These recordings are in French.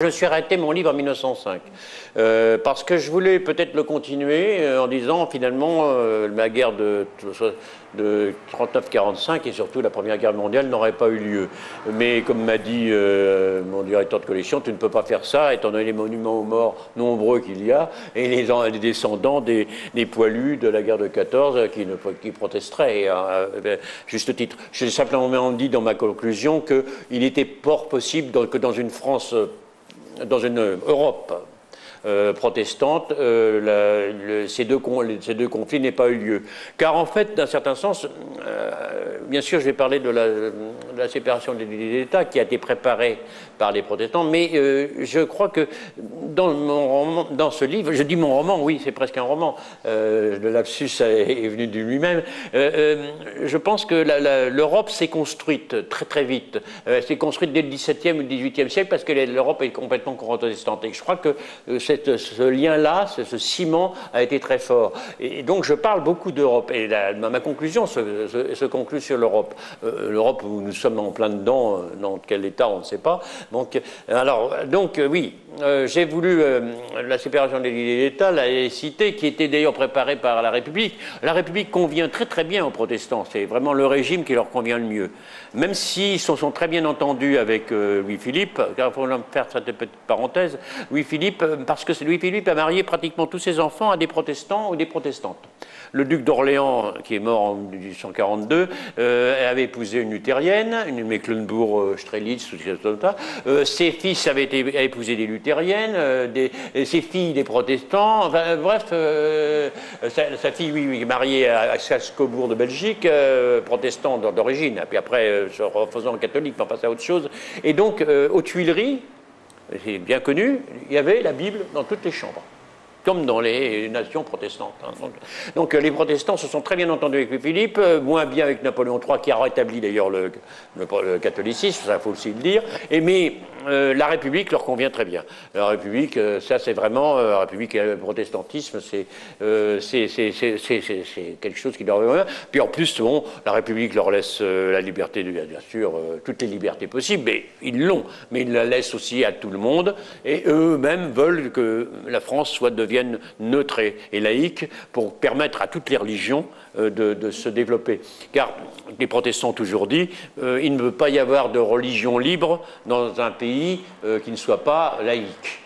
Je me suis arrêté mon livre en 1905 parce que je voulais peut-être le continuer en disant finalement la guerre de 39-45 et surtout la Première Guerre mondiale n'aurait pas eu lieu. Mais comme m'a dit mon directeur de collection, tu ne peux pas faire ça étant donné les monuments aux morts nombreux qu'il y a et les descendants des poilus de la guerre de 14 qui protesteraient juste titre. J'ai simplement dit dans ma conclusion qu'il était fort possible que dans une France dans une Europe protestante, ces deux conflits n'aient pas eu lieu. Car en fait, d'un certain sens, bien sûr, je vais parler de la séparation des États qui a été préparée par les protestants, mais je crois que dans ce livre, je dis mon roman, oui, c'est presque un roman, le lapsus est venu de lui-même, je pense que l'Europe s'est construite très très vite, s'est construite dès le XVIIe ou le XVIIIe siècle parce que l'Europe est complètement protestante. Et je crois que ce lien-là, ce ciment a été très fort. Et donc je parle beaucoup d'Europe. Et ma conclusion se conclut sur l'Europe. L'Europe où nous sommes en plein dedans, dans quel état on ne sait pas. Donc oui, j'ai voulu la séparation des États, la laïcité, qui était d'ailleurs préparée par la République. La République convient très très bien aux protestants. C'est vraiment le régime qui leur convient le mieux. Même s'ils se sont très bien entendus avec Louis-Philippe, il faut faire cette petite parenthèse, Louis-Philippe, parce que Louis-Philippe a marié pratiquement tous ses enfants à des protestants ou des protestantes. Le duc d'Orléans, qui est mort en 1842, avait épousé une luthérienne, une Mecklembourg-Strelitz, ses fils avaient épousé des luthériennes, ses filles des protestants, enfin, bref, sa fille, oui, mariée à Salzbourg de Belgique, protestant d'origine, puis après se refaisant catholique, mais passer à autre chose. Et donc, aux Tuileries, c'est bien connu, il y avait la Bible dans toutes les chambres, comme dans les nations protestantes. Donc les protestants se sont très bien entendus avec Louis-Philippe, moins bien avec Napoléon III, qui a rétabli d'ailleurs le catholicisme, ça faut aussi le dire, mais la République leur convient très bien. La République, ça c'est vraiment, la République et le protestantisme, c'est quelque chose qui leur convient. Puis en plus, bon, la République leur laisse la liberté, bien sûr, toutes les libertés possibles, mais ils l'ont, mais ils la laissent aussi à tout le monde, et eux-mêmes veulent que la France devienne neutre et laïque pour permettre à toutes les religions de se développer. Car les protestants ont toujours dit il ne peut pas y avoir de religion libre dans un pays qui ne soit pas laïque.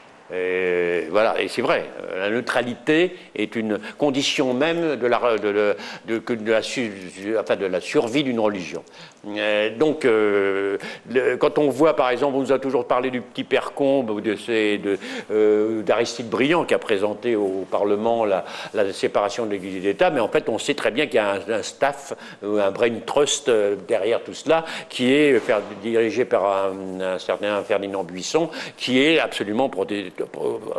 Voilà, et c'est vrai, la neutralité est une condition même de la survie d'une religion. Donc, quand on voit, par exemple, on nous a toujours parlé du petit Père Combe ou d'Aristide Briand qui a présenté au Parlement la séparation de l'Église et de l'État, mais en fait, on sait très bien qu'il y a un staff, un brain trust derrière tout cela, qui est dirigé par un certain Ferdinand Buisson, qui est absolument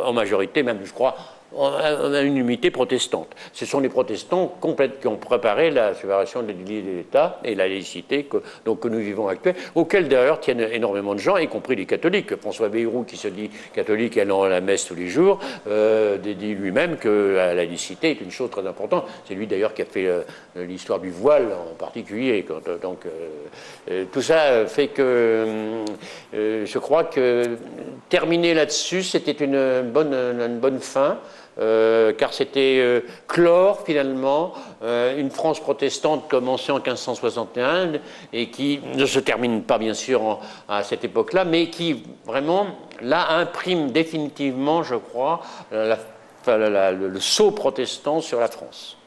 en majorité, même je crois, à l'unanimité protestante. Ce sont les protestants qui ont préparé la séparation de l'Église et de l'État et la laïcité que nous vivons actuellement, auquel d'ailleurs tiennent énormément de gens, y compris les catholiques. François Bayrou, qui se dit catholique allant à la messe tous les jours, dit lui-même que la laïcité est une chose très importante. C'est lui d'ailleurs qui a fait l'histoire du voile en particulier. Donc tout ça fait que je crois que terminer là-dessus, c'était une bonne fin. Car c'était clore finalement une France protestante commencée en 1561 et qui ne se termine pas bien sûr à cette époque-là, mais qui vraiment là imprime définitivement, je crois, le sceau protestant sur la France.